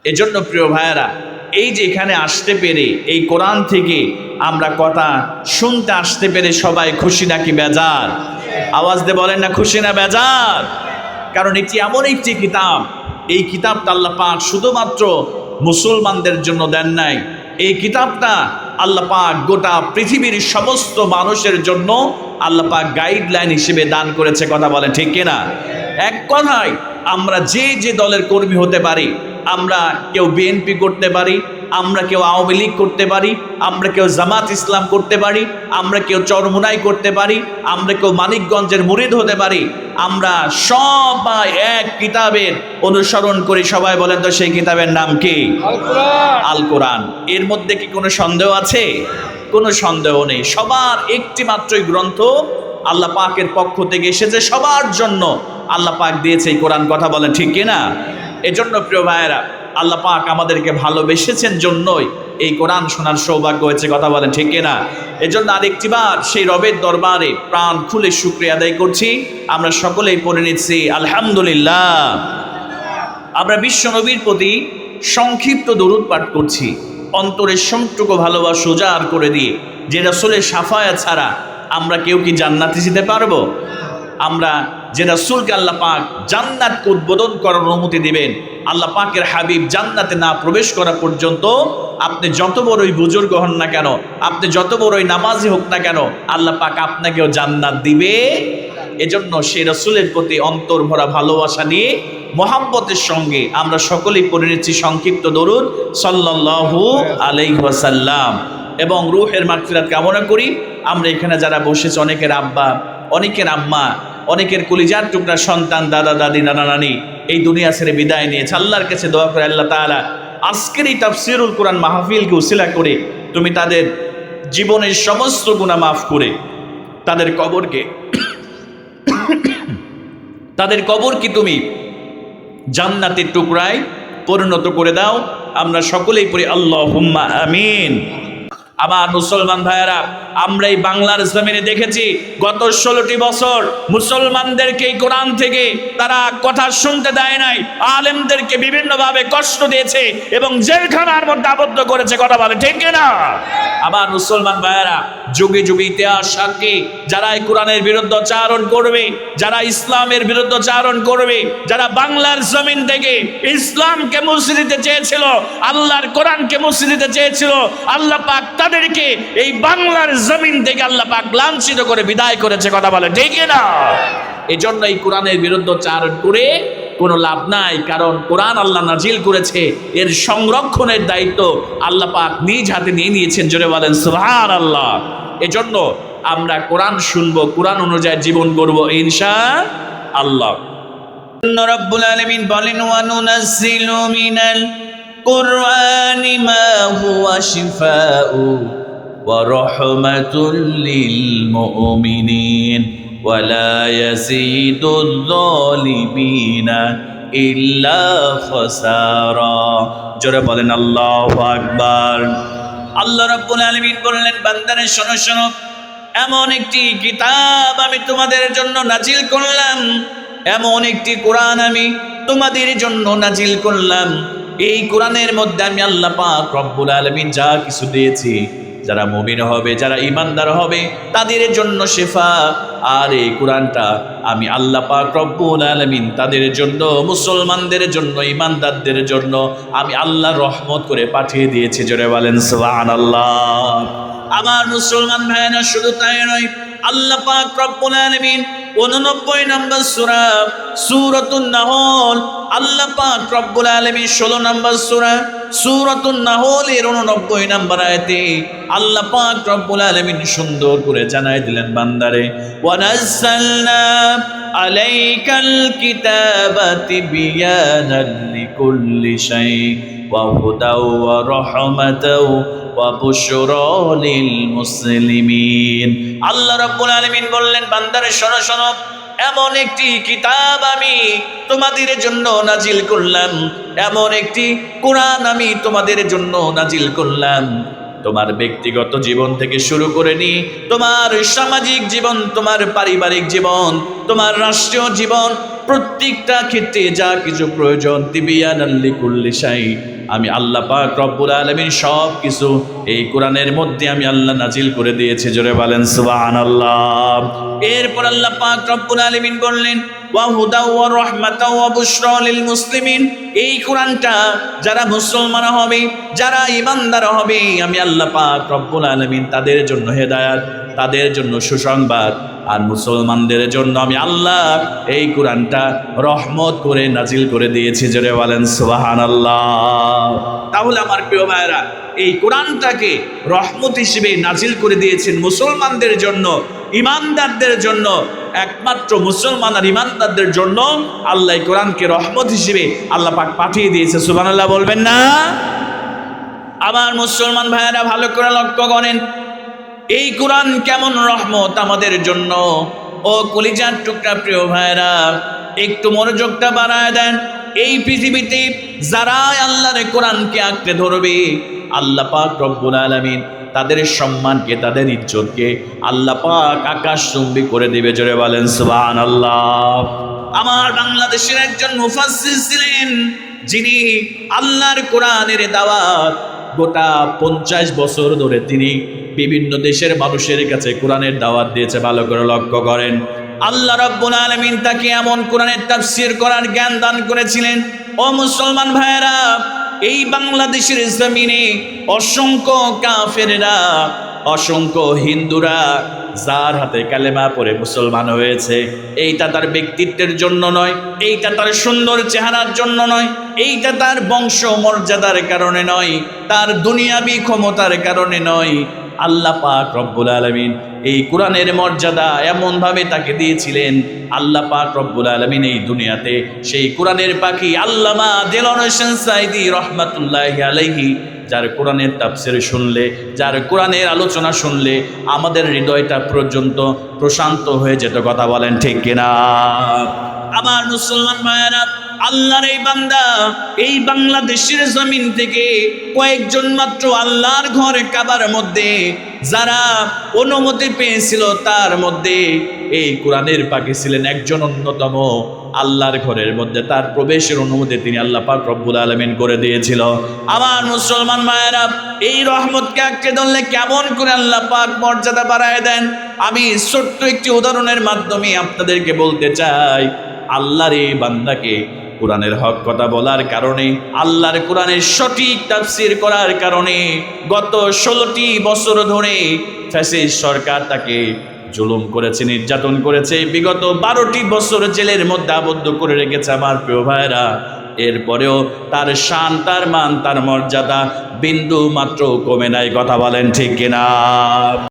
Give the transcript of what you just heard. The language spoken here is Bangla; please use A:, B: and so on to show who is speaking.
A: এজন্য প্রিয় ভাইয়েরা, এই যে এখানে আসতে পেরে এই কোরআন থেকে আমরা কথা শুনতে আসতে পেরে সবাই খুশি নাকি বেজার? আওয়াজ দিয়ে বলেন না খুশি না বেজার? কারণ এটি এমন একটি কিতাব, এই কিতাবটা আল্লাহ পাক শুধুমাত্র মুসলমানদের জন্য দেন নাই, এই কিতাবটা আল্লাহ পাক গোটা পৃথিবীর সমস্ত মানুষের জন্য আল্লাহ পাক গাইডলাইন হিসেবে দান করেছে। কথা বলেন ঠিক কিনা? এক কথায় আমরা যে যে দলের কর্মী হতে পারি, আমরা কেউ বিএনপি করতে পারি, আমরা কেউ আওয়ামী লীগ করতে পারি, আমরা কেউ জামাত ইসলাম করতে পারি, আমরা কেউ চরমুনাই করতে পারি, আমরা কেউ মানিকগঞ্জের মুরিদ হতে পারি, আমরা সবাই এক কিতাবের অনুসরণ করি। সবাই বলেন তো সেই কিতাবের নাম কি? আল কোরআন। এর মধ্যে কি কোনো সন্দেহ আছে? কোনো সন্দেহ নেই। সবার একটি মাত্রই গ্রন্থ আল্লাহ পাকের পক্ষ থেকে এসেছে, সবার জন্য আল্লাহ পাক দিয়েছে এই কোরআন। কথা বলেন ঠিক কিনা? এজন্য প্রিয় ভাইয়েরা, আল্লাহ পাক আমাদেরকে ভালোবেসেছেন জন্যই এই কোরআন শোনার সৌভাগ্য হয়েছে। কথা বলেন ঠিক কিনা? এজন্য আরেকটিবার সেই রবের দরবারে প্রাণ খুলে শুকরিয়া আদায় করছি। আমরা সকলেই পড়ে নিচ্ছি আলহামদুলিল্লাহ। আমরা বিশ্ব নবীর প্রতি সংক্ষিপ্ত দরুদ পাঠ করছি, অন্তরের সমটুকু ভালোবাসা উজাড় করে দিয়ে। যে রাসূলের শাফায়াত ছাড়া আমরা কেউ কি জান্নাতে যেতে পারবো? আমরা যে রাসূলকে আল্লাহ পাক জান্নাতকে উদ্বোধন করার অনুমতি দিবেন, আল্লাহ পাকের হাবিব জান্নাতে না প্রবেশ করা পর্যন্ত আপনি যত বড়ই বুজুর্গ হন না কেন, আপনি যত বড়ই নামাজি হোক না কেন, আল্লাহ পাক আপনাকেও জান্নাত দিবে। এজন্য সেই রাসূলের প্রতি অন্তর ভরা ভালোবাসা নিয়ে মোহাব্বতের সঙ্গে আমরা সকলেই পড়ে নিচ্ছি সংক্ষিপ্ত দরুদ সাল্লাল্লাহু আলাইহি ওয়াসাল্লাম। এবং রূহের মাগফিরাত কামনা করি। আমরা এখানে যারা বসেছি, অনেকের আব্বা, অনেকের আম্মা, অনেকের কলিজার টুকরা সন্তান, দাদা দাদি, নানা নানি এই দুনিয়া ছেড়ে বিদায় নিয়েছে। আল্লাহর কাছে দোয়া করে আল্লাহ তাআলা আজকের এই তাফসীরুল কোরআন মাহফিলকে উসিলা করে তুমি তাদের জীবনের সমস্ত গুনাহ মাফ করে তাদের কবরকে তুমি জান্নাতের টুকরায় পরিণত করে দাও। আমরা সকলেই পড়ি আল্লাহুম্মা আমিন। আমার মুসলমান ভাইয়েরা, আমরা এই বাংলার জমিনে দেখেছি গত 16টি বছর মুসলমানদেরকে এই কোরআন থেকে তারা কথা শুনতে দেয় নাই, আলেমদেরকে বিভিন্নভাবে কষ্ট দিয়েছে এবং জেলখানার মধ্যে আবদ্ধ করেছে। কথা বলে ঠিক কিনা? আমার মুসলমান ভাইয়েরা, যুগে যুগে ইতিহাস সাক্ষী, যারা এই কোরআনের বিরুদ্ধাচারণ করবে, যারা ইসলামের বিরুদ্ধাচারণ করবে, যারা বাংলার জমিন থেকে ইসলামকে মুছে দিতে চেয়েছিল, আল্লাহর কোরআনকে মুছে দিতে চেয়েছিল, আল্লাহ পাক তাদেরকে এই বাংলার জমিন থেকে আল্লাহ পাক লাঞ্ছিত করে বিদায় করেছে। কথা বলে ঠিক না? এজন্য এই কোরআনের বিরুদ্ধাচারণ করে কোনো লাভ নাই, কারণ কোরআন আল্লাহ নাজিল করেছে, এর সংরক্ষণের দায়িত্ব আল্লাহ পাক নিজ হাতে নিয়ে নিয়েছেন। জোরে বলেন সুবহানাল্লাহ। এজন্য আমরা কোরআন শুনবো, কোরআন অনুযায়ী জীবন করব ইনশাআল্লাহ। রব্বুল আলামিন বলেন, ওয়া নুনাজ্জিলু মিনাল কুরআনি মা হুয়া শিফাউ ওয়া রাহমাতুল লিল মুমিনিন ওয়া লা ইয়াজিদুল যালিমিনা ইল্লা খাসারা। জোরে বলেন আল্লাহু আকবার। আল্লাহ রাব্বুল আলামিন বললেন, বান্দারে শোনো শোনো, এমন একটি কিতাব আমি তোমাদের জন্য নাজিল করলাম, এমন একটি কোরআন আমি তোমাদের জন্য নাজিল করলাম। এই কোরআনের মধ্যে আমি আল্লাহ পাক রব্বুল আলামিন যা কিছু দিয়েছি, যারা মুমিন হবে, যারা ঈমানদার হবে তাদের জন্য শিফা। আর এই কোরআনটা আমি আল্লাহ পাক রব্বুল আলামিন তাদের জন্য, মুসলমানদের জন্য, ঈমানদারদের জন্য আমি আল্লাহ রহমত করে পাঠিয়ে দিয়েছি। জোরে বলেন সুবহানাল্লাহ। আমার মুসলমান ভাইরা, শুধু তাই নয়, আল্লাহ পাক রব্বুল আলামিন 89 নম্বর সূরা সূরাতুন নাহল, আল্লাহ পাক রব্বুল আলামিন 16 নম্বর সূরা সূরাতুন নাহলের 89 নম্বর আয়াতে আল্লাহ পাক রব্বুল আলামিন সুন্দর করে জানায় দিলেন, বান্দারে ওয়া নাযালনা আলাইকাল কিতাবা তিবয়ানাল লিকুল্লি শাই ওয়া হুদাও ওয়া রাহমাতাও ওয়া বুশরা লিল মুসলিমিন। আল্লাহ রাব্বুল আলামিন বললেন, বান্দারে শোনো শোনো, এমন একটি কিতাব আমি তোমাদের জন্য নাজিল করলাম, এমন একটি কোরআন আমি তোমাদের জন্য নাজিল করলাম। তোমার ব্যক্তিগত জীবন থেকে শুরু করে নি, তোমার সামাজিক জীবন, তোমার পারিবারিক জীবন, তোমার রাষ্ট্রীয় জীবন, প্রত্যেকটা ক্ষেত্রে যা কিছু প্রয়োজন তিবিয়ানাল লিকুল্লি শাই, আমি আল্লাহ পাক রব্বুল আলামিন সব কিছু এই কোরআনের মধ্যে আমি আল্লাহ নাজিল করে দিয়েছি। জোরে বলেন সুবহানাল্লাহ। এরপর আল্লাহ পাক রব্বুল আলামিন বললেন ওয়া হুদা ওয়া রাহমাতাও ওয়া বুশরা লিল মুসলিমিন, এই কোরআনটা যারা মুসলমান হবে, যারা ঈমানদার হবে, আমি আল্লাহ পাক রব্বুল আলামিন তাদের জন্য হেদায়েত, তাদের জন্য সুসংবাদ, আর মুসলমানদের জন্য আমি আল্লাহ এই কোরআনটা রহমত করে নাজিল করে দিয়েছি। জোরে বলেন সুবহানাল্লাহ। তাহলে আমার প্রিয় ভাইরা, এই কোরআনটাকে রহমত হিসেবে নাজিল করে দিয়েছেন মুসলমানদের জন্য, ঈমানদারদের জন্য। একমাত্র মুসলমান আর ঈমানদারদের জন্য আল্লাহ এই কোরআনকে রহমত হিসেবে আল্লাহ পাক পাঠিয়ে দিয়েছে। সুবহানাল্লাহ বলবেন না? আমার মুসলমান ভাইয়েরা ভালো করে লক্ষ্য করেন, এই কোরআন কেমন রহমত আমাদের জন্য। ও কলিজার টুকরা প্রিয় ভাইরা, একটু মনোযোগটা বাড়ায় দেন। এই পৃথিবীতে যারা আল্লাহর কোরআনকে আঁকড়ে ধরবে, আল্লাহ পাক রব্বুল আলামিন তাদের সম্মানকে, তাদের ইজ্জতকে আল্লাহ পাক আকাশচুম্বী করে দিবে। জোরে বলেন সুবহানাল্লাহ। আমার বাংলাদেশের একজন মুফাসসির ছিলেন, যিনি আল্লাহর কোরআনের দাওয়াত গোটা 50 বছর ধরে তিনি বিভিন্ন দেশের মানুষের কাছে কোরআনের দাওয়াত দিয়েছে। ভালো করে লক্ষ্য করেন, আল্লাহ রাব্বুল আলামিন তাকে এমন কোরআনের তাফসীর করার জ্ঞান দান করেছিলেন। ও মুসলমান ভাইরা, এই বাংলাদেশের জমিনে অসংখ্য কাফেররা, অসংখ্য হিন্দুরা যার হাতে কালেমা পড়ে মুসলমান হয়েছে, এইটা তার ব্যক্তিত্বের জন্য নয়, এইটা তার সুন্দর চেহারার জন্য নয়, এইটা তার বংশ মর্যাদার কারণে নয়, তার দুনিয়াবি ক্ষমতার কারণে নয়। আল্লাহ পাক রব্বুল আলামিন এই কোরআনের মর্যাদা এমনভাবে তাকে দিয়েছিলেন। আল্লাহ পাক রব্বুল আলামিন এই দুনিয়াতে সেই কোরআনের পাখি আল্লামা দেলোয়ার হোসেন সাঈদী রহমাতুল্লাহি আলাইহি, যার কোরআনের তাফসীর শুনলে, যার কোরআনের আলোচনা শুনলে আমাদের হৃদয়টা পর্যন্ত প্রশান্ত হয়ে যেত। কথা বলেন ঠিক কিনা? আমার মুসলমান ভাইয়েরা, আল্লাহর এই বান্দা এই বাংলাদেশের জমিন থেকে কয়েকজন মাত্র আল্লাহর ঘর কাবার মধ্যে যারা অনুমতি পেয়েছিল, তার মধ্যে এই কোরআনের পাখি ছিলেন একজন অন্যতম। আল্লাহর ঘরের মধ্যে তার প্রবেশের অনুমতি তিনি আল্লাহ পাক রব্বুল আলামিন করে দিয়েছিল। আমার মুসলমান ভাইয়েরা, এই রহমতকে আঁকড়ে ধরলে কেমন করে আল্লাহ পাক মর্যাদা বাড়ায় দেন। আমি ছোট্ট একটি উদাহরণের মাধ্যমে আপনাদেরকে বলতে চাই, আল্লাহর এই বান্দাকে কোরআনের হক কথা বলার কারণে, আল্লাহর কোরআনের সঠিক তাফসীর করার কারণে গত 16টি বছর ধরে ফ্যাসিস্ট সরকার তাকে জুলুম করেছে, নির্যাতন করেছে, বিগত 12টি বছর জেলের মধ্যে আবদ্ধ করে রেখেছে। আমার প্রিয় ভাইরা, এরপরেও তার শান, তার মান, তার মর্যাদা বিন্দু মাত্র কমে নাই। কথা বলেন ঠিক কিনা?